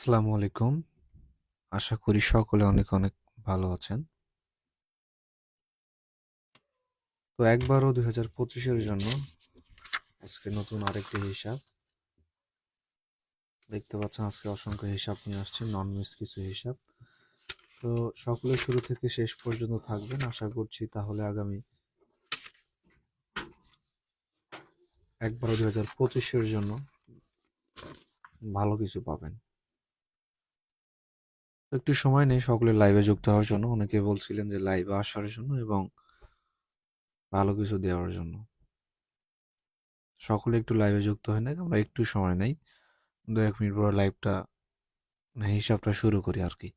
আসসালামু আলাইকুম। আশা করি সকলে অনেক অনেক ভালো আছেন। তো ১/১২/২০২৫ জন্য আজকে নতুন আরেকটি হিসাব দেখতে পাচ্ছেন। আজকে অসংখ্য হিসাব নিয়ে আসছে, নন মিস কিছু হিসাব। তো সকলে শুরু থেকে শেষ পর্যন্ত থাকবেন, আশা করছি তাহলে আগামী ১/১২/২০২৫ জন্য ভালো কিছু পাবেন। একটু সময় নেই সকলে লাইভে যুক্ত হওয়ার জন্য। অনেকে বলছিলেন যে লাইভে আসার জন্য এবং ভালো কিছু দেওয়ার জন্য। সকলে একটু লাইভে যুক্ত হয় না, আমরা একটু সময় নেই, ২-১ মিনিট পর লাইভটা হিসাবটা শুরু করি আর কি।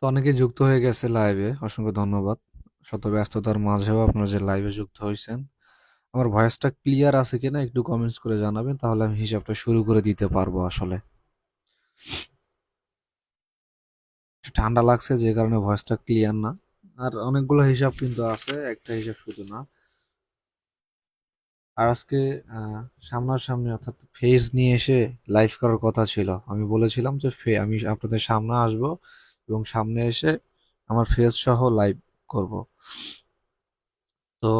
তো অনেকে যুক্ত হয়ে গেছে লাইভে, অসংখ্য ধন্যবাদ। শত ব্যস্ততার মাঝেও আপনারা যে লাইভে যুক্ত হয়েছেন, আমার ভয়েসটা ক্লিয়ার আছে কিনা একটু কমেন্টস করে জানাবেন, তাহলে আমি হিসাবটা শুরু করে দিতে পারবো। আসলে একটু ঠান্ডা লাগছে যে কারণে ভয়েসটা ক্লিয়ার না। আর অনেকগুলো হিসাব কিন্তু আছে, একটা হিসাব শুধু না। আর আজকে সামনাসামনি অর্থাৎ ফেস নিয়ে এসে লাইভ করার কথা ছিল। আমি বলেছিলাম যে আমি আপনাদের সামনে আসব এবং সামনে এসে আমার ফেস সহ লাইভ করব। তো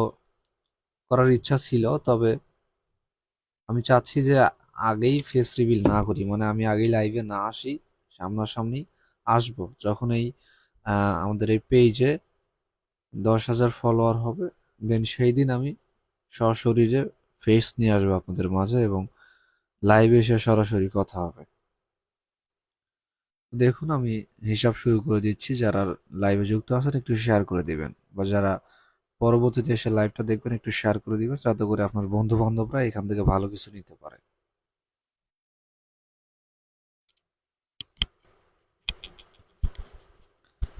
করার ইচ্ছা ছিল, তবে আমি চাচ্ছি যে আগেই ফেস রিভিল না করি, মানে আমি আগেই লাইভে না আসি, সামনাসামনি আসবো যখন এই আমাদের এই পেজে ১০,০০০ ফলোয়ার হবে, দেন সেই দিন আমি সশরীরে ফেস নিয়ে আসবো আপনাদের মাঝে এবং লাইভে এসে সরাসরি কথা হবে। দেখুন, আমি হিসাব শুরু করে দিচ্ছি। যারা লাইভে যুক্ত আছেন একটু শেয়ার করে দিবেন, বা যারা পরবর্তীতে এসে লাইভটা দেখবেন একটু শেয়ার করে দিবেন, যাতে করে আপনার বন্ধু বান্ধবরা এখান থেকে ভালো কিছু নিতে পারে।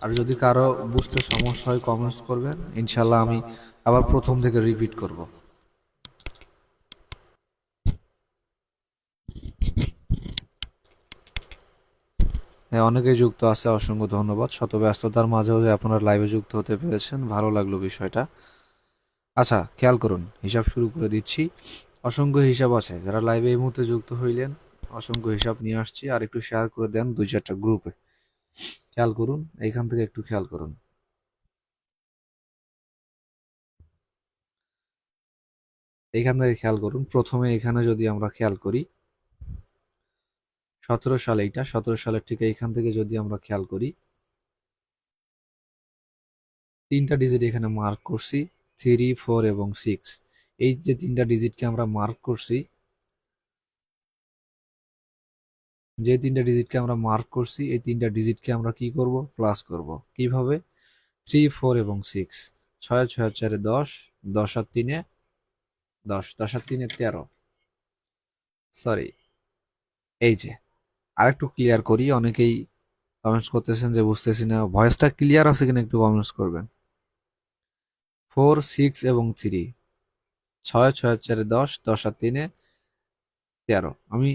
আর যদি কারো বুঝতে সমস্যা হয় কমেন্টস করবেন, ইনশাল্লাহ আমি আবার প্রথম থেকে রিপিট করব। হ্যাঁ, অনেকেই যুক্ত আছে, অসংখ্য ধন্যবাদ। শত ব্যস্ততার মাঝেও যে আপনারা লাইভে যুক্ত হতে পেরেছেন, ভালো লাগলো বিষয়টা। আচ্ছা, খেয়াল করুন, হিসাব শুরু করে দিচ্ছি। অসংখ্য হিসাব আছে, যারা লাইভে এই মুহূর্তে যুক্ত হইলেন অসংখ্য হিসাব নিয়ে আসছি। আর একটু শেয়ার করে দেন ২-৪টা গ্রুপে। খেয়াল করুন, এইখান থেকে একটু খেয়াল করুন। এইখান থেকে খেয়াল করুন, প্রথমে এখানে যদি আমরা খেয়াল করি ১৭ সাল, এইটা ১৭ সালের ঠিক এইখান থেকে যদি আমরা খেয়াল করি, ৩টা ডিজিট এখানে মার্ক করছি, 3, 4 এবং 6। এই যে 3টা ডিজিটকে আমরা মার্ক করছি, এই 3টা ডিজিটকে আমরা কি করব? প্লাস করব। কিভাবে? 3, 4 এবং 6। ৬ ৬ ৪ 10, ১০ আর ৩ ১০, ১০ আর ৩ ১৩। সরি, এই যে আরেকটু ক্লিয়ার করি। অনেকেই কমেন্টস করতেছেন যে বুঝতেছি না, ভয়েসটা ক্লিয়ার আছে কিনা একটু কমেন্টস করবেন। 4, 6 এবং 3, ৬ ৬ ৪ ১০, ১০ আর ৩ ১৩। আমি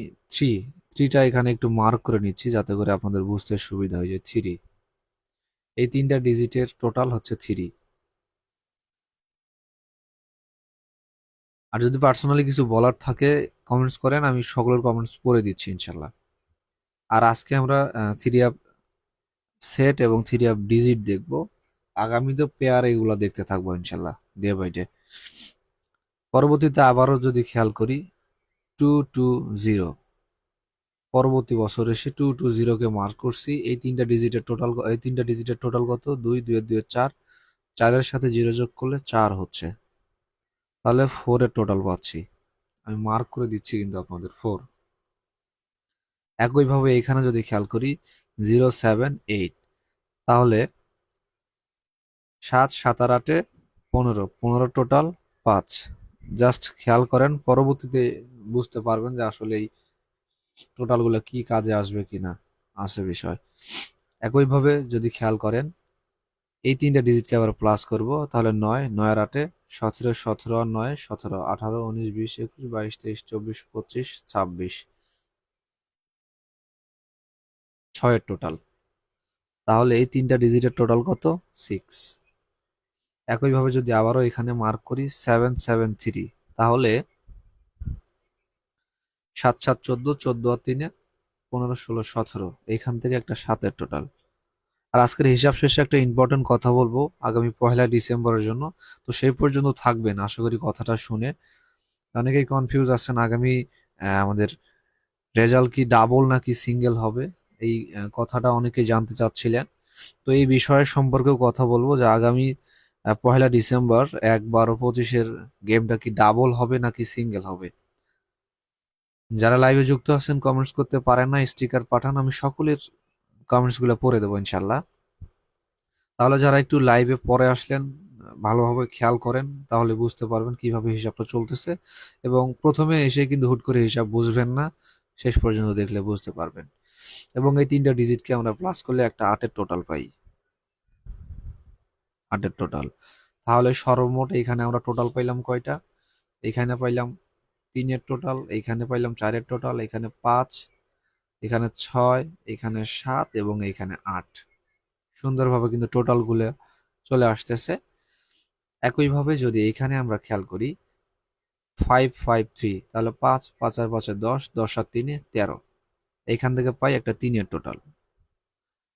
থ্রিটা এখানে একটু মার্ক করে নিচ্ছি যাতে করে আপনাদের বুঝতে সুবিধা হয় যে থ্রি, এই 3টা ডিজিটের টোটাল হচ্ছে থ্রি। আর যদি পার্সোনালি কিছু বলার থাকে কমেন্টস করেন, আমি সকলের কমেন্টস পড়ে দিচ্ছি ইনশাল্লাহ। আর আজকে আমরা থ্রি আপ সেট এবং থ্রি আপ ডিজিট দেখবো। আগামীতে পেয়ার এগুলো দেখতে থাকবো ইনশাল্লাহ, ডে বাই ডে। পরবর্তীতে আবারও যদি খেয়াল করি 220, পরবর্তী বছর এসে 220 কে মার্ক করছি। এই 3টা ডিজিটের টোটাল কত? 2, 2 এর 2 এর 4, 4-এর সাথে 0 যোগ করলে 4 হচ্ছে, তাহলে 4 এর টোটাল পাচ্ছি। আমি মার্ক করে দিচ্ছি কিন্তু আপনাদের 4। একইভাবে এখানে যদি খেয়াল করি 0, 7, 8, তাহলে 7, 7 আর 8-এ 15, 15 টোটাল 5। জাস্ট খেয়াল করেন, পরবর্তীতে বুঝতে পারবেন যে আসলে এই টোটালগুলো কি কাজে আসবে কিনা, আছে বিষয়। একইভাবে যদি খেয়াল করেন এই 3টা ডিজিটকে আবার প্লাস করব, তাহলে 9, 9 আর 8-এ 17, 17 আর 9, 17, 18, 19, 20, 21, 22, 23, 24, 25, 26। ছয়ের টোটাল। তাহলে এই 3টা ডিজিটের টোটাল কত? 6। একইভাবে যদি আবারও এখানে মার্ক করি 773, তাহলে 7 7 14, 14 আর 3 15 16 17, এইখান থেকে একটা 7-এর টোটাল। আর আজকের হিসাব শেষে একটা ইম্পর্টেন্ট কথা বলবো আগামী 1 ডিসেম্বরের জন্য। তো সেই পর্যন্ত থাকবেন, আশা করি কথাটা শুনে। অনেকেই কনফিউজ আছেন আগামী আমাদের রেজাল্ট কি ডাবল নাকি সিঙ্গেল হবে, এই কথাটা অনেকেই জানতে চাচ্ছিলেন। তো এই বিষয়ে সম্পর্কেও কথা বলবো যে আগামী 1 ডিসেম্বর 1-12-25-এর গেমটা কি ডাবল হবে নাকি সিঙ্গেল হবে। যারা লাইভে যুক্ত আছেন কমেন্টস করতে পারেন না, স্টিকার পাঠান, আমি সকলের কমেন্টস গুলো পড়ে দেবো ইনশাল্লাহ। তাহলে যারা একটু লাইভে পরে আসলেন ভালোভাবে খেয়াল করেন, তাহলে বুঝতে পারবেন কিভাবে হিসাবটা চলতেছে। এবং প্রথমে এসে কিন্তু হুট করে হিসাব বুঝবেন না, শেষ পর্যন্ত দেখলে বুঝতে পারবেন। এবং এই 3টা ডিজিটকে আমরা প্লাস করলে একটা 8-এর টোটাল পাই। 8-এর টোটাল। তাহলে সর্বমোট এইখানে আমরা টোটাল পাইলাম কয়টা? এখানে পাইলাম 3-এর টোটাল, এইখানে পাইলাম 4-এর টোটাল, এখানে 5, এখানে 6, এখানে 7 এবং এইখানে 8। সুন্দরভাবে কিন্তু টোটালগুলো চলে আসতেছে। একইভাবে যদি এখানে আমরা খেয়াল করি 553, তাহলে 5 5 আর 5 10, 10 আর 3 13, এইখান থেকে পাই একটা 3-এর টোটাল।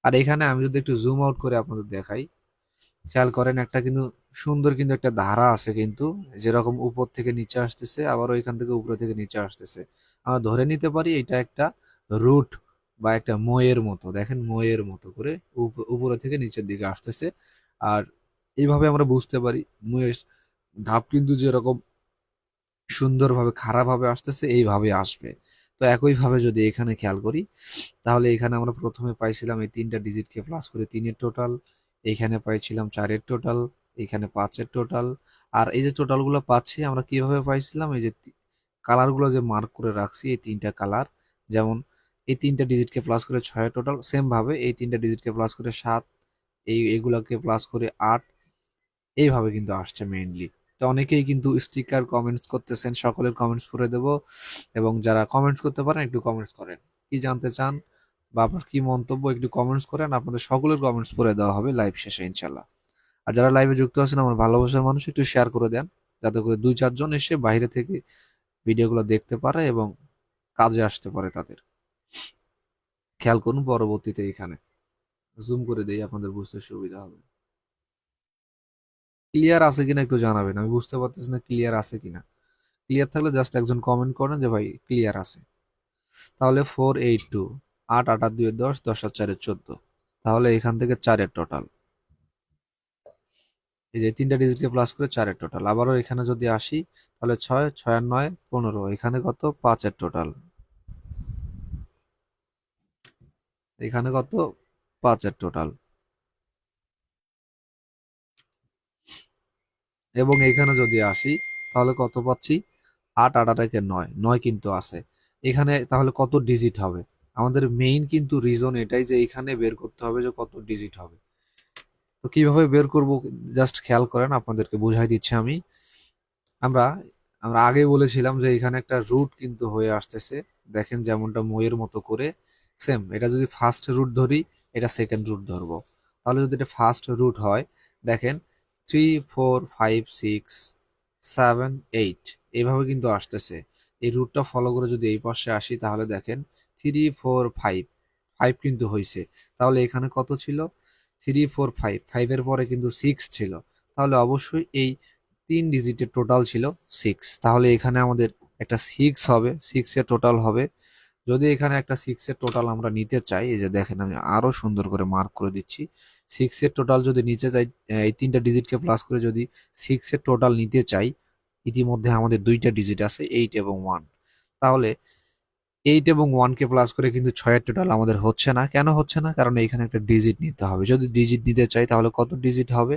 আর এখানে আমি যদি একটু জুম আউট করে আপনাদের দেখাই, খেয়াল করেন একটা কিন্তু সুন্দর কিন্তু একটা ধারা আছে কিন্তু, যেরকম উপর থেকে নিচে আসতেছে আবার ওইখান থেকে উপরে থেকে নিচে আসতেছে। আমরা ধরে নিতে পারি এটা একটা রুট বা একটা ময়ের মতো, দেখেন ময়ের মতো করে উপরে থেকে নিচের দিকে আসতেছে। আর এইভাবে আমরা বুঝতে পারি ময়ের ধাপ কিন্তু যেরকম সুন্দরভাবে খাড়াভাবে আসতেছে এইভাবে আসবে। তো একইভাবে যদি এখানে খেয়াল করি, তাহলে এখানে আমরা প্রথমে পাইছিলাম এই 3টা ডিজিটকে প্লাস করে 3-এর টোটাল, এইখানে পাইছিলাম 4-এর টোটাল, এখানে 5-এর টোটাল। আর এই যে টোটালগুলো পাচ্ছি আমরা কিভাবে পাইছিলাম, এই যে কালারগুলো যে মার্ক করে রাখছি এই 3টা কালার, যেমন এই 3টা ডিজিটকে প্লাস করে 6-এর টোটাল, সেম ভাবে এই 3টা ডিজিটকে প্লাস করে 7, এইগুলাকে প্লাস করে 8, এইভাবে কিন্তু আসছে মেইনলি। তো অনেকেই কিন্তু স্টিকার কমেন্টস করতেছেন, সকলের কমেন্টস পড়ে দেব। এবং যারা কমেন্টস করতে পারেন একটু কমেন্টস করেন, কি জানতে চান বা আপনার কি মন্তব্য একটু কমেন্টস করেন, আপনাদের সকলের কমেন্টস পড়ে দেওয়া হবে লাইভ শেষে ইনশাল্লাহ। আর যারা লাইভে যুক্ত আছেন আমার ভালোবাসার মানুষ, একটু শেয়ার করে দেন, যাতে করে 2-4 জন এসে বাইরে থেকে ভিডিওগুলো দেখতে পারে এবং কাজে আসতে পারে তাদের। খেয়াল করুন পরবর্তীতে এখানে জুম করে দেই, আপনাদের বুঝতে সুবিধা হবে। ক্লিয়ার আছে কিনা একটু জানাবেন, আমি বুঝতে পারতেছি না ক্লিয়ার আছে কিনা। ক্লিয়ার থাকলে জাস্ট একজন কমেন্ট করেন যে ভাই ক্লিয়ার আছে। তাহলে 482, 8 8 আর 2 10, 10 আর 4 14, তাহলে এখান থেকে 4-এর টোটাল। এই যে 3টা ডিজিটকে প্লাস করে 4-এর টোটাল। আবারও এখানে যদি আসি তাহলে 6 6 আর 9 15, এখানে কত? 5-এর টোটাল। এখানে কত? 5-এর টোটাল। এবং এখানে যদি আসি তাহলে কত পাচ্ছি? 8 8 আর 1 9, 9 কিন্তু আছে এখানে। তাহলে কত ডিজিট হবে? আমাদের মেইন কিন্তু রিজন এটাই যে এখানে বের করতে হবে যে কত ডিজিট হবে। তো কিভাবে বের করব জাস্ট খেয়াল করেন, আপনাদেরকে বুঝাই দিচ্ছি আমি। আমরা আমরা আগে বলেছিলাম যে এখানে একটা রুট কিন্তু হয়ে আসতেছে, দেখেন যেমনটা মইয়ের মতো করে। সেম এটা যদি ফার্স্ট রুট ধরি, এটা সেকেন্ড রুট ধরবো। তাহলে যদি এটা ফার্স্ট রুট হয়, দেখেন 3 4 5 6 7 8 এইভাবে কিন্তু আসতেছে। এই রুটটা ফলো করে যদি এই পাশে আসি তাহলে দেখেন 3 4 5, 5 কিন্তু হয়েছে। তাহলে এখানে কত ছিল? 3 4 5, 5-এর পরে কিন্তু 6 ছিল। তাহলে অবশ্যই এই 3 ডিজিটের টোটাল ছিল 6। তাহলে এখানে আমাদের একটা 6 হবে, 6-এর টোটাল হবে। যদি এখানে একটা 6-এর টোটাল আমরা নিতে চাই, এই যে দেখেন আমি আরো সুন্দর করে মার্ক করে দিচ্ছি। 6-এর টোটাল যদি নিতে চাই, এই 3টা ডিজিটকে প্লাস করে যদি 6-এর টোটাল নিতে চাই, ইতিমধ্যে আমাদের 2টা ডিজিট আছে 8 এবং 1। তাহলে 8 এবং 1-কে প্লাস করে কিন্তু 6-এর টোটাল আমাদের হচ্ছে না। কেন হচ্ছে না? কারণ এখানে একটা ডিজিট নিতে হবে। যদি ডিজিট নিতে চাই তাহলে কত ডিজিট হবে?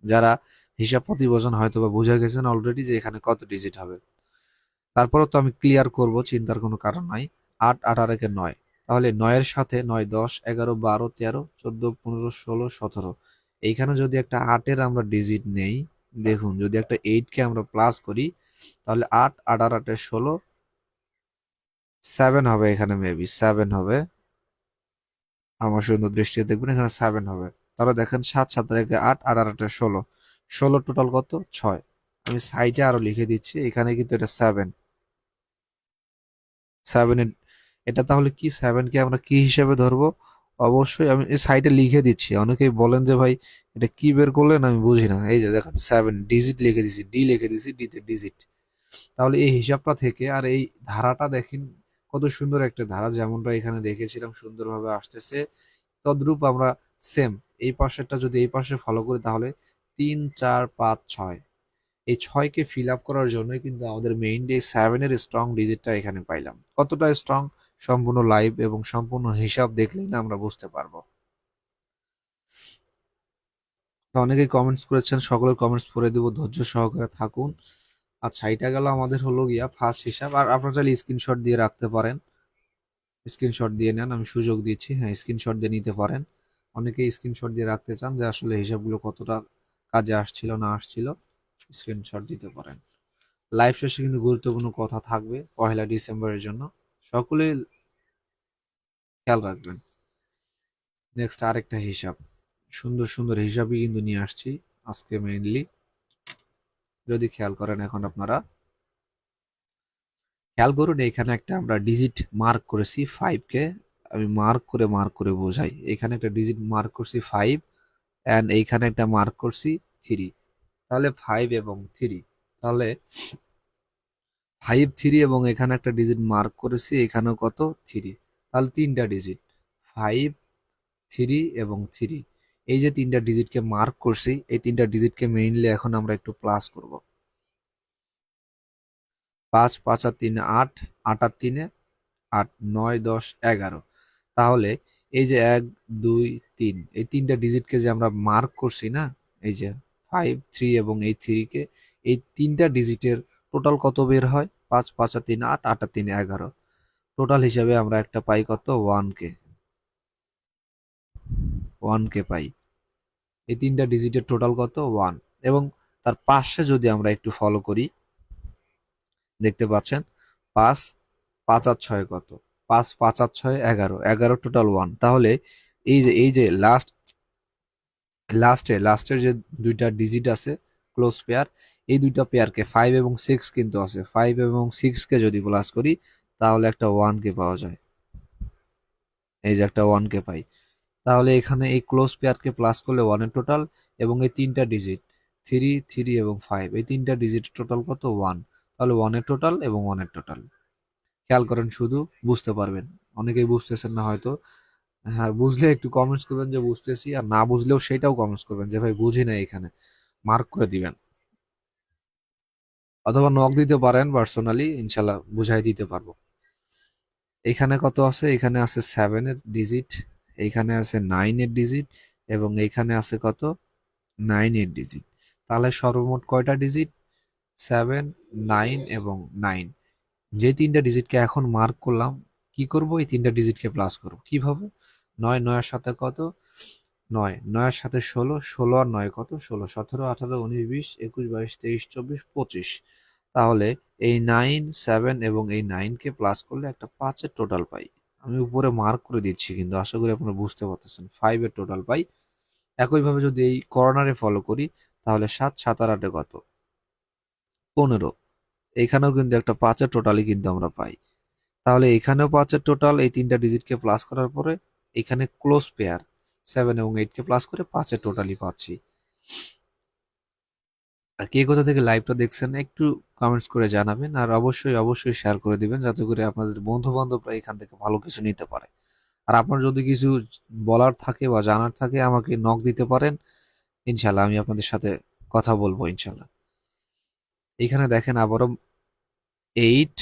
যারা হিসাব প্রতিবেদন হয়তো বা বুঝে গেছেন অলরেডি যে এখানে কত ডিজিট হবে। তারপরেও তো আমি ক্লিয়ার করব, চিন্তার কোনো কারণ নাই। 8 8 আর 1 9, তাহলে 9-এর সাথে 9 10 11 12 13 14 15 16 17, এইখানে যদি একটা 8-এর আমরা ডিজিট নেই, দেখুন যদি একটা 8-কে আমরা প্লাস করি তাহলে 8 8 আর 8 16, 7 হবে, এখানে মেবি 7 হবে। আমার সুন্দর দৃষ্টিতে দেখবেন, এখানে 7 হবে। তাহলে দেখেন 7 7 একে 8, 8 আর 8 16, 16 টোটাল কত 6। আমি সাইডে আরো লিখে দিচ্ছি, এখানে কিন্তু এটা 7, 7 এটা তাহলে কি 7 কে আমরা কি হিসেবে ধরবো? অবশ্যই আমি এই সাইডে লিখে দিচ্ছি। অনেকেই বলেন যে ভাই এটা কি বের করলেন, আমি বুঝি না। এই যে দেখেন 7 ডিজিট লিখে দিছি, ডি লিখে দিছি, ডি তে ডিজিট। তাহলে এই হিসাবটা থেকে আর এই ধারাটা দেখেন কত সুন্দর একটা ধারা, যেমনটা এখানে দেখেছিলাম সুন্দরভাবে আসতেছে। তদ্রূপ আমরা সেম এই পাশেরটা যদি এই পাশে ফলো করি, তাহলে 3 4 5 6, এই 6কে ফিল আপ করার জন্য কিন্তু আমাদের মেইনলি 7-এর স্ট্রং ডিজিটটা এখানে পাইলাম। কতটা স্ট্রং সম্পূর্ণ লাইভ এবং সম্পূর্ণ হিসাব দেখলেই না আমরা বুঝতে পারবো। তো অনেকেই কমেন্টস করেছেন, সকলের কমেন্টস পড়ে দেবো, ধৈর্য সহকারে থাকুন। আচ্ছা, এটা গেল আমাদের হলো গিয়া ফার্স্ট হিসাব। আর আপনারা চাইলে স্ক্রিনশট দিয়ে রাখতে পারেন, স্ক্রিনশট দিয়ে নেন, আমি সুযোগ দিচ্ছি, হ্যাঁ স্ক্রিনশট দিয়ে নিতে পারেন। অনেকেই স্ক্রিনশট দিয়ে রাখতে চান যে আসলে হিসাবগুলো কতটা কাজে আসছিল না আসছিল, স্ক্রিনশট দিতে পারেন। লাইভ শেষে কিন্তু গুরুত্বপূর্ণ কথা থাকবে 1 ডিসেম্বরের জন্য, সকলেই খেয়াল রাখবেন। নেক্সট আরেকটা হিসাব, সুন্দর সুন্দর হিসাবই কিন্তু নিয়ে আসছি আজকে মেইনলি। যদি খেয়াল করেন, এখন আপনারা খেয়াল করুন, এখানে একটা আমরা ডিজিট মার্ক করেছি 5 কে। আমি মার্ক করে বোঝাই। এখানে একটা ডিজিট মার্ক করছি 5, অ্যান্ড এইখানে একটা মার্ক করছি 3। তাহলে 5 এবং 3, তাহলে 5 3 এবং এখানে একটা ডিজিট মার্ক করেছি, এখানেও কত 3, তাহলে 3টা ডিজিট 5 3 এবং 3। এই যে 3টা ডিজিটকে মার্ক করছি, এই 3টা ডিজিটকে মেইনলি এখন আমরা একটু প্লাস করব। 5 5 আর 3 8, 8 আর 3 8, 9 10 11। তাহলে এই যে 1 2 3, এই 3টা ডিজিটকে যে আমরা মার্ক করছি না, এই যে 5 3 এবং এই 3 কে, এই 3টা ডিজিটের টোটাল কত বের হয়? 5 5 আর 3 8, 8 আর 3 11। টোটাল হিসাবে আমরা একটা পাই কত 1 কে, 1 কে পাই। এই 3টা ডিজিটের টোটাল কত 1। এবং তার পাশে যদি আমরা একটু ফলো করি, দেখতে পাচ্ছেন 5 5 আর 6 কত, 5 5 আর 6 11, 11 টোটাল 1। তাহলে এই যে লাস্টের যে দুইটা ডিজিট আছে ক্লোজ পেয়ার, এই দুইটা পেয়ারকে 5 এবং 6 কিন্তু আছে, 5 এবং 6 কে যদি প্লাস করি তাহলে একটা 1 কে পাওয়া যায়। এই যে একটা 1 কে পাই। তাহলে এখানে এই ক্লোজ পেয়ারকে প্লাস করলে 1 এর টোটাল, এবং এই 3টা ডিজিট 3 3 এবং 5, এই 3টা ডিজিট টোটাল কত 1। তাহলে 1 এর টোটাল এবং 1 এর টোটাল খেয়াল করেন, শুধু বুঝতে পারবেন। অনেকেই বুঝতেছেন না হয়তো, হ্যাঁ বুঝলে একটু কমেন্টস করবেন যে বুঝতেছি, আর না বুঝলেও সেটাও কমেন্টস করবেন যে ভাই বুঝি না, এখানে মার্ক করে দিবেন, অথবা নক দিতে পারেন পার্সোনালি, ইনশাল্লাহ বুঝাই দিতে পারবো। এখানে কত আছে? এখানে আছে 7-এর ডিজিট, এইখানে আছে 9-এর ডিজিট, এবং এইখানে আছে কত 9-এর ডিজিট। তাহলে সর্বমোট কয়টা ডিজিট? 7 9 এবং 9। যে 3টা ডিজিটকে এখন মার্ক করলাম, কি করব? এই 3টা ডিজিটকে প্লাস করব। কিভাবে? 9 9 এর সাথে কত 9, 9 এর সাথে 16, 16 আর 9 কত 16, 17 18 19 20 21 22 23 24 25। তাহলে এই 9 7 এবং এই 9 কে প্লাস করলে একটা 5 এর টোটাল পাই। আমি উপরে মার্ক করে দিচ্ছি, কিন্তু আশা করি আপনারা বুঝতে পারতেছেন, 5 এর টোটাল পাই। একইভাবে যদি এই কর্নারে ফলো করি, তাহলে 7 7 আর 8 কত 15। এখানেও কিন্তু একটা 5 এর টোটালই কিন্তু আমরা পাই। তাহলে এখানেও 5 এর টোটাল, এই 3টা ডিজিটকে প্লাস করার পরে এখানে ক্লোজ পেয়ার 7 এবং 8 কে প্লাস করে 5 এর টোটালই পাচ্ছি। আর কে কোথা থেকে লাইভটা দেখছেন একটু কমেন্টস করে জানাবেন, আর অবশ্যই অবশ্যই শেয়ার করে দিবেন, যাতে করে আপনাদের বন্ধু বান্ধবরা এখান থেকে ভালো কিছু নিতে পারে। আর আপনার যদি কিছু বলার থাকে বা জানার থাকে, আমাকে নক দিতে পারেন, ইনশাল্লাহ আমি আপনাদের সাথে কথা বলবো ইনশাল্লাহ। এখানে দেখেন আবারও 8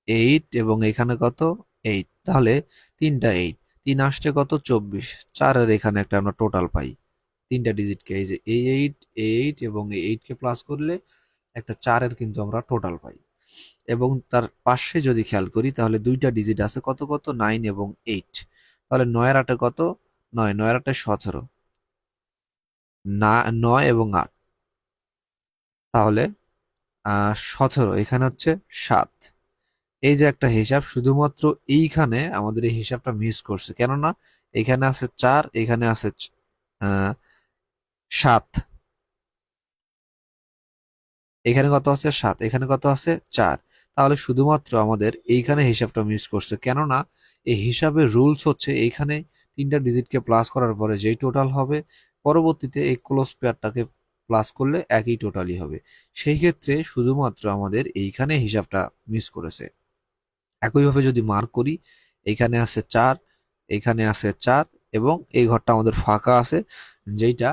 8 এবং এখানে কত 8, তাহলে 3টা 8, 3 আসছে কত 24, 4-এর এখানে একটা আমরা টোটাল পাই 3টা ডিজিটকে। এই যে এই 8 8 এবং এই 8 কে প্লাস করলে একটা 4-এর কিন্তু আমরা টোটাল পাই। এবং তার পাশে যদি খেয়াল করি, তাহলে দুইটা ডিজিট আছে কত কত 9 এবং 8। তাহলে 9 এর 8 কত 9, 9 এর 8 17, না 9 এবং 8, তাহলে 17, এখানে হচ্ছে 7। এই যে একটা হিসাব, শুধুমাত্র এইখানে আমাদের এই হিসাবটা মিস করছে, কেননা এখানে আছে 4, এখানে আছে 7, এখানে কত আছে 7, এখানে কত আছে 4। তাহলে শুধুমাত্র আমাদের এইখানে হিসাবটা মিস করছে, কেননা এই হিসাবের রুলস হচ্ছে এইখানে তিনটা ডিজিটকে প্লাস করার পরে যেই টোটাল হবে, পরবর্তীতে এই ক্লোজ পেয়ারটাকে প্লাস করলে একই টোটালই হবে। সেই ক্ষেত্রে শুধুমাত্র আমাদের এইখানে হিসাবটা মিস করেছে। একইভাবে যদি মার্ক করি, এইখানে আছে 4, এইখানে আছে 4, এবং এই ঘরটা আমাদের ফাঁকা আছে, যেইটা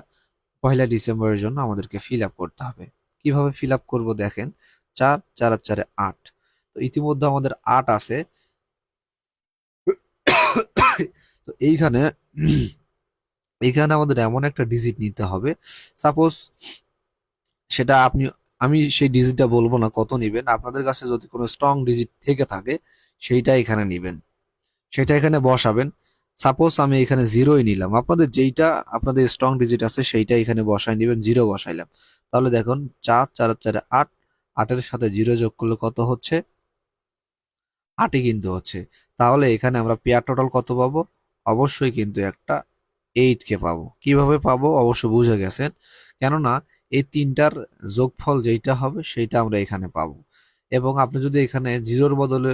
1 ডিসেম্বরের জন্য আমাদেরকে ফিল আপ করতে হবে। কিভাবে ফিল আপ করবো দেখেন, 4, 4 আর 4 8। তো ইতিমধ্যে আমাদের 8 আছে। তো এইখানে এইখানে আমাদের এমন একটা ডিজিট নিতে হবে, সাপোজ সেটা আমি সেই ডিজিটটা বলবো না কত নিবেন, আপনাদের কাছে যদি কোনো স্ট্রং ডিজিট থেকে থাকে সেইটা এখানে নিবেন, সেটা এখানে বসাবেন। সাপোজ আমি এখানে জিরোই নিলাম, আপনাদের যেইটা আপনাদের স্ট্রং ডিজিট আছে সেইটা এখানে বসাই নিবেন, জিরো বসাইলাম। তাহলে দেখুন 4, 4 আর 4 8, 8-এর সাথে জিরো যোগ করলে কত হচ্ছে, 8ই কিন্তু হচ্ছে। তাহলে এখানে আমরা পেয়ার টোটাল কত পাবো, অবশ্যই কিন্তু একটা 8 কে পাবো। কিভাবে পাবো অবশ্য বুঝে গেছেন, কেননা এই তিনটার যোগফল যেইটা হবে সেইটা আমরা এখানে পাবো। এবং আপনি যদি এখানে জিরোর বদলে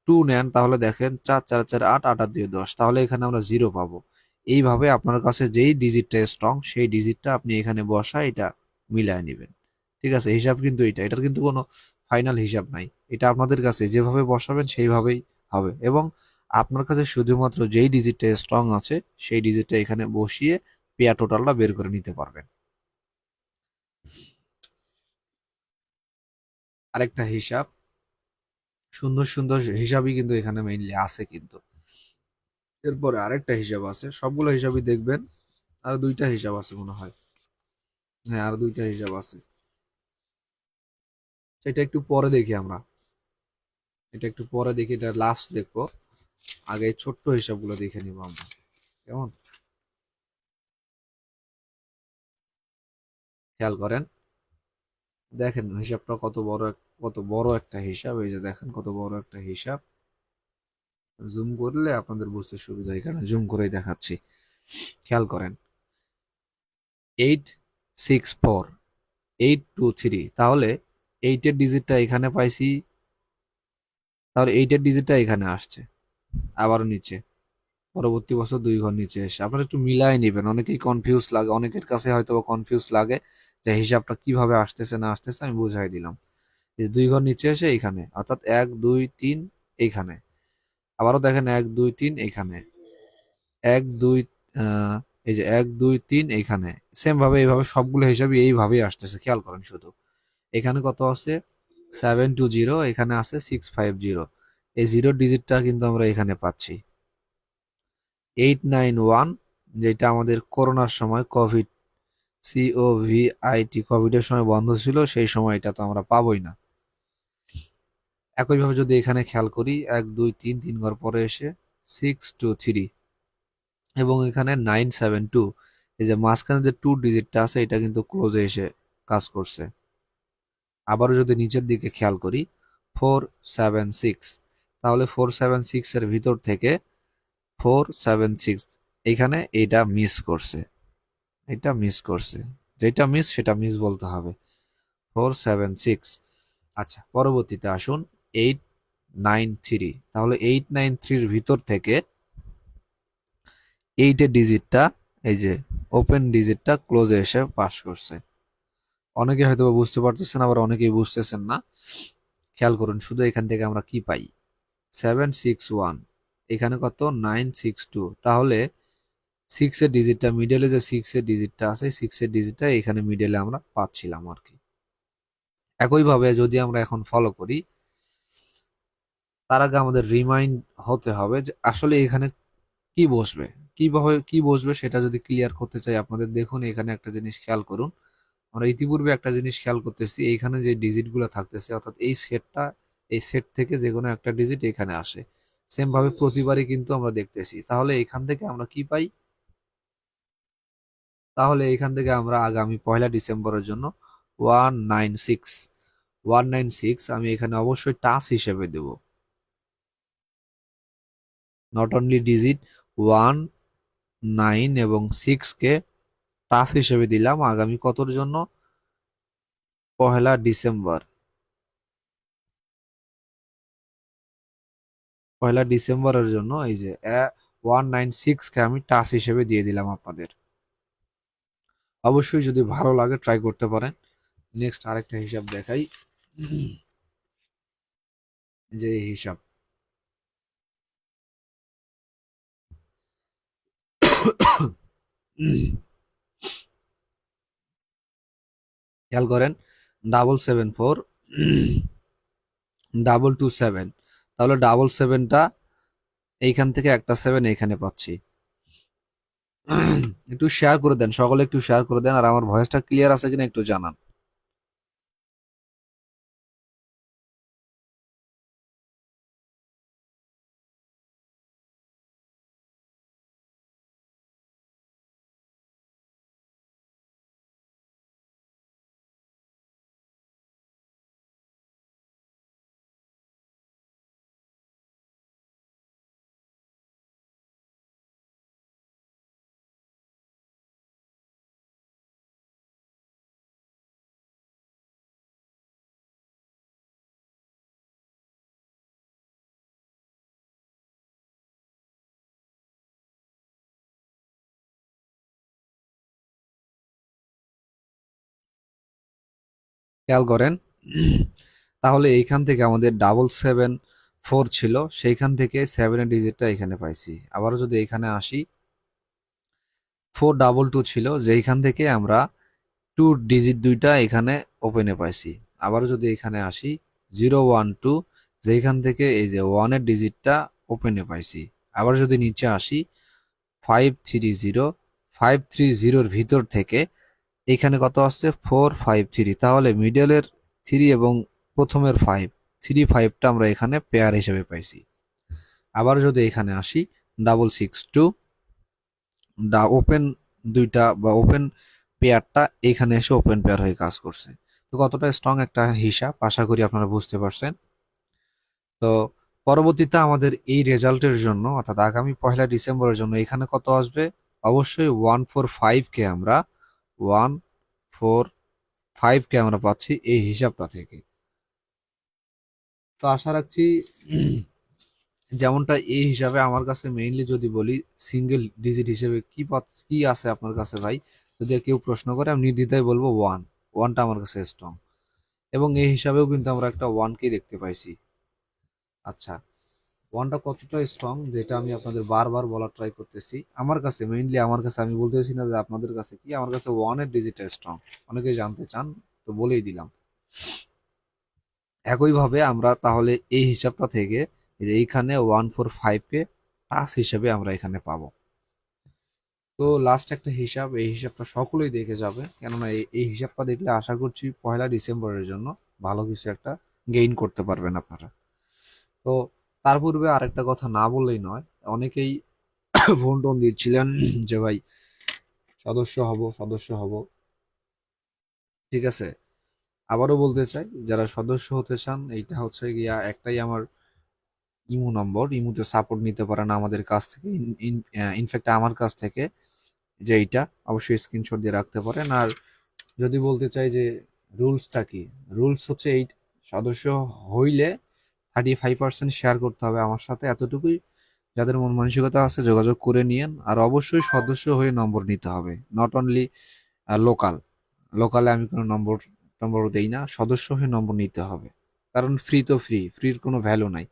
2 নেন, তাহলে দেখেন 4, 4 4 8, 8 আর 2 10, তাহলে এখানে আমরা জিরো পাবো। এইভাবে আপনার কাছে যেই ডিজিটটা স্ট্রং সেই ডিজিটটা আপনি এখানে বসা এটা মিলায় নেবেন। ঠিক আছে, হিসাব কিন্তু এটার কিন্তু কোনো ফাইনাল হিসাব নাই। এটা আপনাদের কাছে যেভাবে বসাবেন সেইভাবেই হবে, এবং আপনার কাছে শুধুমাত্র যেই ডিজিটটা স্ট্রং আছে সেই ডিজিটটা এখানে বসিয়ে পেয়ার টোটালটা বের করে নিতে পারবেন। আরেকটা হিসাব, সুন্দর সুন্দর হিসাবই কিন্তু এখানে মেইনলি আছে কিন্তু। এরপরে আরেকটা হিসাব আছে, সবগুলো হিসাবই দেখবেন। আর দুইটা হিসাব আছে মনে হয়, হ্যাঁ আর দুইটা হিসাব আছে, সেটা একটু পরে দেখি আমরা। এটা একটু পরে দেখি, এটা লাস্ট দেখবো, আগে এই ছোট্ট হিসাবগুলো দেখে নিব আমরা, কেমন? খেয়াল করেন, দেখেন হিসাবটা কত বড় একটা হিসাব, এই যে দেখেন কত বড় একটা হিসাব। জুম করলে আপনাদের বুঝতে সুবিধা, এখানে জুম করেই দেখাচ্ছি। খেয়াল করেন, 864, 823, তাহলে 8-এর ডিজিটটা এখানে পাইছি, তাহলে 8-এর ডিজিটটা এখানে আসছে আবারও নিচে, পরবর্তী বছর 2 ঘর নিচে এসে। আপনারা একটু মিলাই নেবেন, অনেকেই কনফিউজ লাগে, অনেকের কাছে হয়তো কনফিউজ লাগে যে হিসাবটা কিভাবে আসতেছে না আসতেছে, আমি বুঝাই দিলাম। এই 2 ঘর নিচে এসে এইখানে, অর্থাৎ 1 2 3 এইখানে, আবারও দেখেন 1 2 3 এইখানে, 1 2 এই যে 1 2 3 এইখানে, সেম ভাবে এইভাবে সবগুলো হিসাবে এইভাবেই আসতেছে। খেয়াল করেন শুধু, এখানে কত আছে 720, এখানে আছে 650, এই জিরো ডিজিটটা কিন্তু আমরা এখানে পাচ্ছি। 891, যেটা আমাদের করোনার সময় কোভিড এর সময় বন্ধ ছিল, সেই সময় এটা তো আমরা পাবোই না। একইভাবে যদি এখানে খেয়াল করি, 1 2 3 3 ঘর পরে এসে 623, এবং এখানে 972, এই যে মাঝখানে যে 2 ডিজিটটা আছে এটা কিন্তু ক্লোজে এসে কাজ করছে। আবারও যদি নিচের দিকে খেয়াল করি, 476, তাহলে 476 এর ভিতর থেকে 476 এইখানে এটা মিস করছে, এটা মিস করছে, যেটা মিস সেটা মিস বলতে হবে, 476। আচ্ছা, পরবর্তীতে আসুন 893, তাহলে 893-র ভিতর থেকে 8-এর ডিজিটটা, এই যে ওপেন ডিজিটটা ক্লোজে এসে পাস করছে। অনেকে হয়তো বুঝতে পারতেছেন, আবার অনেকেই বুঝতেছেন না। খেয়াল করুন শুধু, এখান থেকে আমরা কি পাই, 761, এখানে কত 962, তাহলে 6-এর ডিজিটটা মিডলে, যে 6-এর ডিজিটটা আছে 6-এর ডিজিটটা এখানে মিডলে আমরা পাচ্ছিলাম আর কি। একইভাবে যদি আমরা এখন ফলো করি, তার আগে আমাদের রিমাইন্ড হতে হবে যে আসলে এখানে কি বসবে, কিভাবে কি বসবে সেটা যদি ক্লিয়ার করতে চাই আপনাদের, দেখুন এখানে একটা জিনিস খেয়াল করুন। আমরা ইতিপূর্বে একটা জিনিস খেয়াল করতেছি, এইখানে যে ডিজিটগুলো থাকতেছে, অর্থাৎ এই সেটটা, এই সেট থেকে যে কোনো একটা ডিজিট এখানে আসে, সেম ভাবে প্রতিবারই কিন্তু আমরা দেখতেছি। তাহলে এখান থেকে আমরা কি পাই, তাহলে এখান থেকে আমরা আগামী 1 ডিসেম্বরের জন্য 196, 196 আমি এখানে অবশ্যই টাচ হিসেবে দেব, নট অনলি ডিজিট, 1 9 এবং 6 কে টাস হিসেবে দিলাম আগামী কতর জন্য? 1 ডিসেম্বর। 1 ডিসেম্বরের জন্য এই যে 196 কে আমি টাস হিসেবে দিয়ে দিলাম আপনাদের। অবশ্যই যদি ভালো লাগে ট্রাই করতে পারেন। নেক্সট আরেকটা হিসাব দেখাই, যে এই হিসাব খেয়াল করেন, 774 227, তাহলে 777টা এইখান থেকে একটা 7 এইখানে পাচ্ছি। একটু শেয়ার করে দেন, সকলে একটু শেয়ার করে দেন, আর আমার ভয়েসটা ক্লিয়ার আছে কিনা একটু জানান। খেয়াল করেন, তাহলে এইখান থেকে আমাদের 774 ছিল, সেইখান থেকে 7-এর ডিজিটটা এখানে পাইছি। আবারও যদি এখানে আসি, 422 ছিল, যেইখান থেকে আমরা 2 ডিজিট দুইটা এখানে ওপেনে পাইছি। আবারও যদি এখানে আসি, 012, যেইখান থেকে এই যে 1-এর ডিজিটটা ওপেনে পাইছি। আবার যদি নিচে আসি, 530, 530-র ভিতর থেকে এখানে কত আসছে? 453। তাহলে মিডলের 3 এবং প্রথমের 5, 3-5টা আমরা এখানে পেয়ার হিসেবে পাইছি। আবার যদি এখানে আসি, 662, ওপেন দুইটা বা ওপেন পেয়ারটা এখানে এসে ওপেন পেয়ার হয়ে কাজ করছে। তো কতটা স্ট্রং একটা হিসাব, আশা করি আপনারা বুঝতে পারছেন। তো পরবর্তীতে আমাদের এই রেজাল্টের জন্য, অর্থাৎ আগামী 1 ডিসেম্বরের জন্য এখানে কত আসবে? অবশ্যই 145কে আমরা 145কে আমরা পাচ্ছি এই হিসাবটা থেকে। তো আশা রাখছি যেমনটা এই হিসাবে আমার কাছে মেইনলি যদি বলি, সিঙ্গেল ডিজিট হিসেবে কি আছে আপনার কাছে ভাই, যদি কেউ প্রশ্ন করে আমি নির্দ্বিধায় বলবো ওয়ানটা আমার কাছে স্ট্রং, এবং এই হিসাবেও কিন্তু আমরা একটা ওয়ানকে দেখতে পাইছি। আচ্ছা, ওয়ানটা কতটা স্ট্রং যেটা আমি আপনাদের বারবার বলার ট্রাই করতেছি, আমার কাছে মেইনলি, আমার কাছে, আমি বলতেছি না যে আপনাদের কাছে কি, আমার কাছে ওয়ানের ডিজিটটা স্ট্রং। অনেকেই জানতে চান, তো বলেই দিলাম। একইভাবে আমরা তাহলে এই হিসাবটা থেকে এই যে এইখানে 145কে টাস হিসেবে আমরা এখানে পাবো। তো লাস্ট একটা হিসাব, এই হিসাবটা সকলেই দেখে যাবে, কেননা এই হিসাবটা দেখলে আশা করছি 1 ডিসেম্বরের জন্য ভালো কিছু একটা গেইন করতে পারবেন আপনারা। তো তার পূর্বে আরেকটা কথা না বললেই নয়, অনেকেই ফোন টোন দিচ্ছিলেন যে ভাই সদস্য হব, সদস্য হব। ঠিক আছে, আবারও বলতে চাই, যারা সদস্য হতে চান, এইটা হচ্ছে গিয়া একটাই আমার ইমো নম্বর, ইমোতে সাপোর্ট নিতে পারেন আমাদের কাছ থেকে, ইনফ্যাক্ট আমার কাছ থেকে, যে এইটা অবশ্যই স্ক্রিনশট দিয়ে রাখতে পারেন। আর যদি বলতে চাই যে রুলসটা কি, রুলস হচ্ছে এই, সদস্য হইলে 35% শেয়ার করতে হবে আমার সাথে, এতটুকুই। যাদের মন মানসিকতা আছে যোগাযোগ করে নিয়েন, আর অবশ্যই সদস্য হয়ে নম্বর নিতে হবে, নট অনলি লোকাল। লোকালে আমি কোনো নম্বর নম্বর দেই না, সদস্য হয়ে নম্বর নিতে হবে। কারণ ফ্রি তো ফ্রির কোনো ভ্যালু নাই।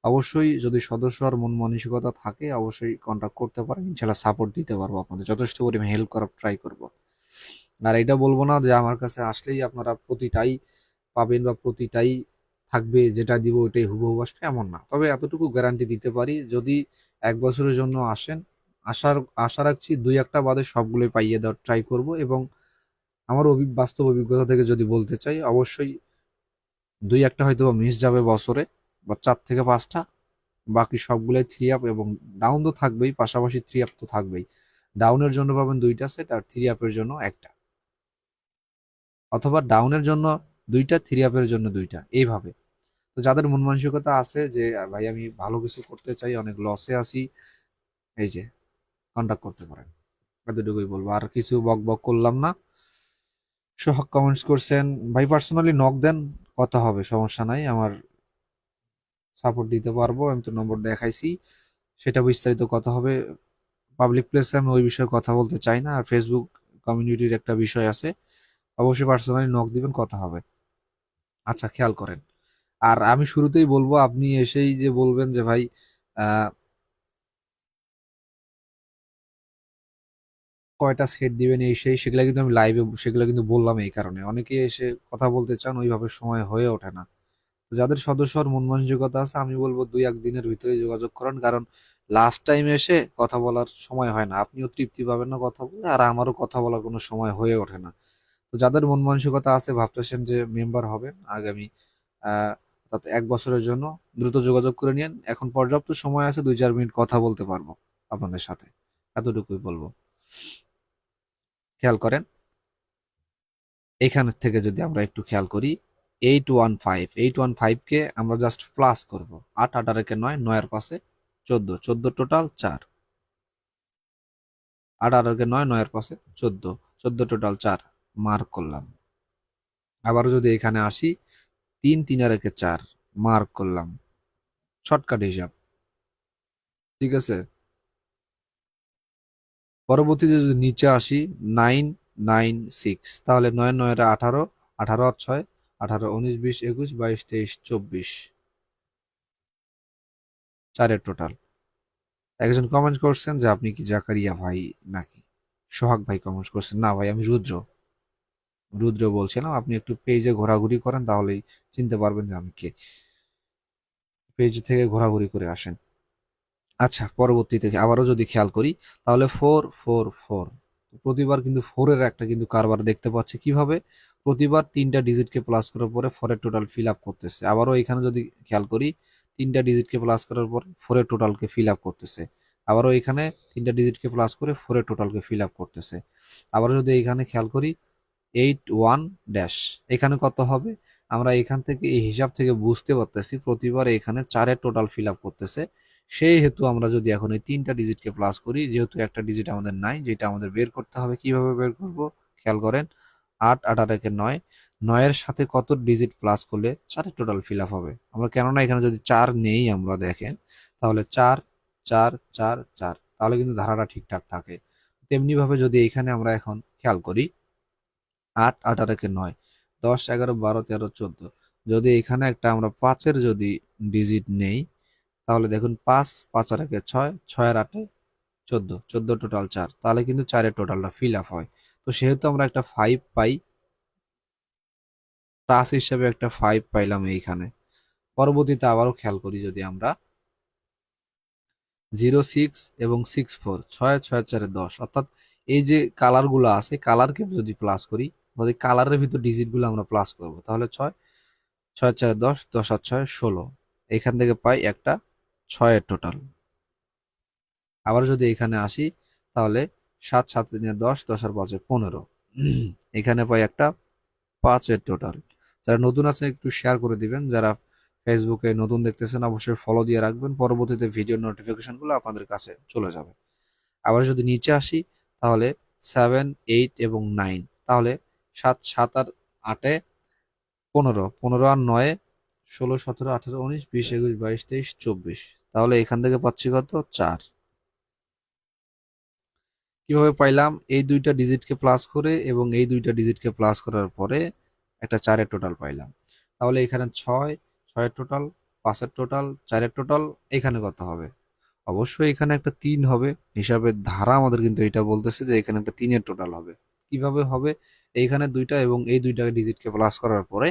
অবশ্যই যদি সদস্য আর মন মানসিকতা থাকে, অবশ্যই কন্ট্যাক্ট করতে পারেন, ইনশাল্লাহ সাপোর্ট দিতে পারবো, আপনাদের যথেষ্ট পরিমাণে হেল্প করার ট্রাই করব। আর এটা বলবো না যে আমার কাছে আসলেই আপনারা প্রতিটাই পাবেন বা প্রতিটাই থাকবে, যেটা দিব ওইটাই হুবহু আসবে, এমন না। তবে এতটুকু গ্যারান্টি দিতে পারি, যদি 1 বছরের জন্য আসেন, আশা রাখছি 2-1টা বাদে সবগুলোই পাইয়ে দেওয়ার ট্রাই করব। এবং আমার বাস্তব অভিজ্ঞতা থেকে যদি বলতে চাই, অবশ্যই 2-1টা হয়তো মিস যাবে বছরে, বা 4 থেকে 5টা, বাকি সবগুলোই 3 আপ, এবং ডাউন তো থাকবেই, পাশাপাশি 3 আপ তো থাকবেই। ডাউনের জন্য পাবেন 2টা সেট, আর 3 আপের জন্য একটা, অথবা ডাউনের জন্য 2টা, 3 আপের জন্য 2টা, এইভাবে। তো যাদের মন মানসিকতা আছে যে ভাই আমি ভালো কিছু করতে চাই, অনেক লসে আছি, এই যে কন্ট্যাক্ট করতে পারেন। এতটুকুই বলবো, আর কিছু বক বক করলাম না। সোহাগ কমেন্টস করছেন, ভাই পার্সোনালি নক দেন, কথা হবে, সমস্যা নাই, আমার সাপোর্ট দিতে পারবো, আমি তো নম্বর দেখাইছি, সেটা বিস্তারিত কথা হবে। পাবলিক প্লেসে আমি ওই বিষয়ে কথা বলতে চাই না, আর ফেসবুক কমিউনিটির একটা বিষয় আছে, অবশ্যই পার্সোনালি নক দিবেন, কথা হবে। আচ্ছা, খেয়াল করেন। আর আমি শুরুতেই বলবো, আপনি এসেই যে বলবেন যে ভাই আহ, কয়টা সেট দিবেন এই সেই, সেগুলো কিন্তু আমি লাইভে সেগুলো কিন্তু বললাম, এই কারণে অনেকে এসে কথা বলতে চান, ওইভাবে সময় হয়ে ওঠে না। তো যাদের সদস্যর মন মানসিকতা আছে, আমি বলবো 2-1 দিনের ভিতরে যোগাযোগ করেন, কারণ লাস্ট টাইম এসে কথা বলার সময় হয় না, আপনিও তৃপ্তি পাবেন না কথা বলে, আর আমারও কথা বলার কোনো সময় হয়ে ওঠে না। তো যাদের মন মানসিকতা আছে, ভাবতেছেন যে মেম্বার হবেন আগামী আহ অর্থাৎ 1 বছরের জন্য, দ্রুত যোগাযোগ করে নিন, এখন পর্যাপ্ত সময় আছে, 2-4 মিনিট কথা বলতে পারবো আপনাদের সাথে, এতটুকুই বলবো। খেয়াল করেন, এখান থেকে যদি আমরা একটু খেয়াল করি, 815 কে আমরা জাস্ট প্লাস করব, 8 8 9, 9-এর পাশে 14, 14 টোটাল 4, 8 8 9, 9-এর পাশে 14, 14 টোটাল 4 মার্ক করলাম। আবারও যদি এখানে আসি, 3 3-4 মার্ক করলাম, শর্টকাট হিসাব, ঠিক আছে। পরবর্তীতে যদি নিচে আসি, 9 9 6, তাহলে 9 9 18, 18 আর 6, 18 19 20 21 22 23 24, 4-এর টোটাল। একজন কমেন্ট করছেন যে আপনি কি জাকারিয়া ভাই নাকি, সোহাগ ভাই কমেন্ট করছেন, না ভাই আমি রুদ্র, রুদ্র বলছিলাম। আপনি একটু পেজে ঘোরাঘুরি করেন, তাহলেই চিনতে পারবেন যে আমি কে, পেজ থেকে ঘোরাঘুরি করে আসেন। আচ্ছা, পরবর্তীতে আবারও যদি খেয়াল করি, তাহলে 4 4 4, প্রতিবার কিন্তু 4-এর একটা কিন্তু কারবার দেখতে পাচ্ছি, কিভাবে প্রতিবার 3টা ডিজিটকে প্লাস করার পরে 4-এর টোটাল ফিল আপ করতেছে। আবারও এখানে যদি খেয়াল করি, 3টা ডিজিটকে প্লাস করার পর 4-এর টোটালকে ফিল আপ করতেছে। আবারও এখানে 3টা ডিজিটকে প্লাস করে 4-এর টোটালকে ফিল আপ করতেছে। আবারও যদি এখানে খেয়াল করি, 8 1 ড্যাশ, এখানে কত হবে, আমরা এখান থেকে এই হিসাব থেকে বুঝতে পারতেছি প্রতিবার এখানে 4-এর টোটাল ফিল আপ করতেছে। সেই হেতু আমরা যদি এখন এই 3টা ডিজিটকে প্লাস করি, যেহেতু একটা ডিজিট আমাদের নাই, যেটা আমাদের বের করতে হবে, কিভাবে বের করব, খেয়াল করেন, 8 8 আর 9, 9-এর সাথে কত ডিজিট প্লাস করলে 4-এর টোটাল ফিল আপ হবে। আমরা কেননা এখানে যদি 4 নেই, আমরা দেখেন, তাহলে 4 4 4 4, তাহলে কিন্তু ধারাটা ঠিকঠাক থাকে। তেমনি ভাবে যদি এখানে আমরা এখন খেয়াল করি, 8 8 আর 9, 10 11 12 13 14, যদি এখানে একটা আমরা 5-এর যদি ডিজিট নেই, তাহলে দেখুন, 5 5 আর 6, 6 আর 8 14, 14 টোটাল 4, তাহলে কিন্তু 4-এর টোটালটা ফিল আপ হয়। তো সেহেতু আমরা একটা 5 পাই, প্লাস হিসেবে একটা 5 পাইলাম এইখানে। পরবর্তীতে আবারও খেয়াল করি, যদি আমরা 0 6 এবং 6 4, 6 6 4 10, অর্থাৎ এই যে কালারগুলো আছে, কালারকে যদি প্লাস করি, যদি কালারের ভিতর ডিজিটগুলো আমরা প্লাস করব, তাহলে 6 6 4 10, 10 আর 6 16, এখান থেকে পাই একটা 6-এর টোটাল। আবার যদি এখানে আসি, তাহলে 7 7 3 10, 10 আর 5 15, এখানে পাই একটা 5-এর টোটাল। যারা নতুন আছেন একটু শেয়ার করে দিবেন, যারা ফেসবুকে নতুন দেখতেছেন অবশ্যই ফলো দিয়ে রাখবেন, পরবর্তীতে ভিডিও নোটিফিকেশনগুলো আপনাদের কাছে চলে যাবে। আবার যদি নিচে আসি, তাহলে 7 8 এবং 9, তাহলে 7 7 আর 8-এ 15, 15 আর 9-এ 16 17 18 19 20 21 22 23 24, তাহলে এখান থেকে পাচ্ছি কত, 4। কিভাবে পাইলাম, এই দুইটা ডিজিটকে প্লাস করে এবং এই দুইটা ডিজিটকে প্লাস করার পরে একটা 4-এর টোটাল পাইলাম। তাহলে এখানে 6, 6-এর টোটাল, 5-এর টোটাল, 4-এর টোটাল, এখানে কত হবে, অবশ্যই এখানে একটা 3 হবে। হিসাবের ধারা আমাদের কিন্তু এটা বলতেছে যে এখানে একটা 3-এর টোটাল হবে। কিভাবে হবে, এইখানে দুইটা এবং এই দুইটা ডিজিটকে প্লাস করার পরে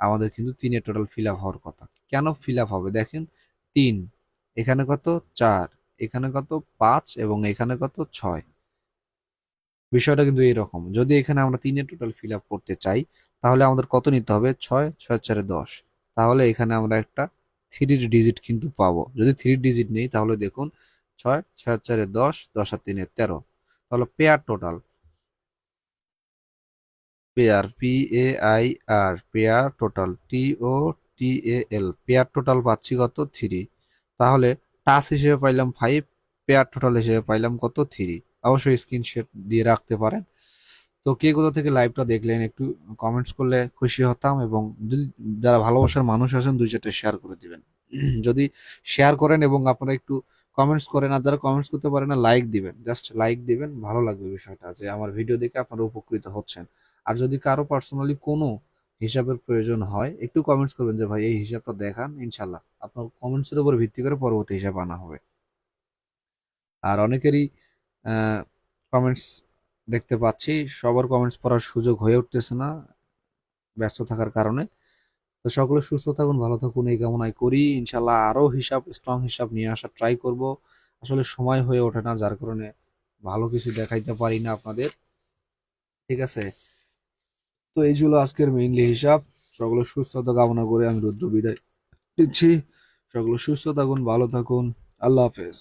আমাদের কিন্তু 3-এর টোটাল ফিল আপ হওয়ার কথা। কেন ফিল আপ হবে, দেখেন, 3, এখানে কত, 4, এখানে কত, 5 এবং এখানে কত, 6। বিষয়টা কিন্তু এইরকম, যদি এখানে আমরা 3-এর টোটাল ফিল আপ করতে চাই, তাহলে আমাদের কত নিতে হবে, 6 6 4 10, তাহলে এখানে আমরা একটা 3-ডিজিট কিন্তু পাবো। যদি 3 ডিজিট নেই, তাহলে দেখুন, 6 6 4 10, 10 আর 3 13, তাহলে pair total, pair PAIR, pair total TOTAL, pair total পাচ্ছি কত, 3। তাহলে টাস হিসেবে পাইলাম 5, পেয়ার টোটাল হিসেবে পাইলাম কত 3। অবশ্যই স্ক্রিনশট দিয়ে রাখতে পারেন। তো কে কোথা থেকে লাইভটা দেখলেন একটু কমেন্টস করলে খুশি হতাম, এবং যদি যারা ভালোবাসার মানুষ আছেন 2-4টা শেয়ার করে দিবেন। যদি শেয়ার করেন এবং আপনারা একটু কমেন্টস করেন, আর যারা কমেন্টস করতে পারেন না লাইক দিবেন, জাস্ট লাইক দিবেন, ভালো লাগবে বিষয়টা যে আমার ভিডিও দেখে আপনারা উপকৃত হচ্ছেন। আর যদি কারো পার্সোনালি কোনো হিসাবের প্রয়োজন হয় একটু কমেন্টস করবেন যে ভাই এই হিসাবটা দেখান, ইনশাল্লাহ আপনার কমেন্টসের উপর ভিত্তি করে পরবর্তী হিসাব আনা হবে। আর অনেকেরই কমেন্টস দেখতে পাচ্ছি, সবার কমেন্টস পড়ার সুযোগ হয়ে উঠতেছে না ব্যস্ত থাকার কারণে। তো সকলে সুস্থ থাকুন, ভালো থাকুন এই কামনাই করি। ইনশাল্লাহ আরো হিসাব, স্ট্রং হিসাব নিয়ে আসার ট্রাই করব। আসলে সময় হয়ে ওঠে না, যার কারণে ভালো কিছু দেখাইতে পারি না আপনাদের। ঠিক আছে, তো এই ছিল আজকের মেইনলি হিসাব। সকলে সুস্থতা কামনা করে আমি রুদ্র বিদায় দিচ্ছি। সকলে সুস্থ থাকুন, ভালো থাকুন। আল্লাহ হাফেজ।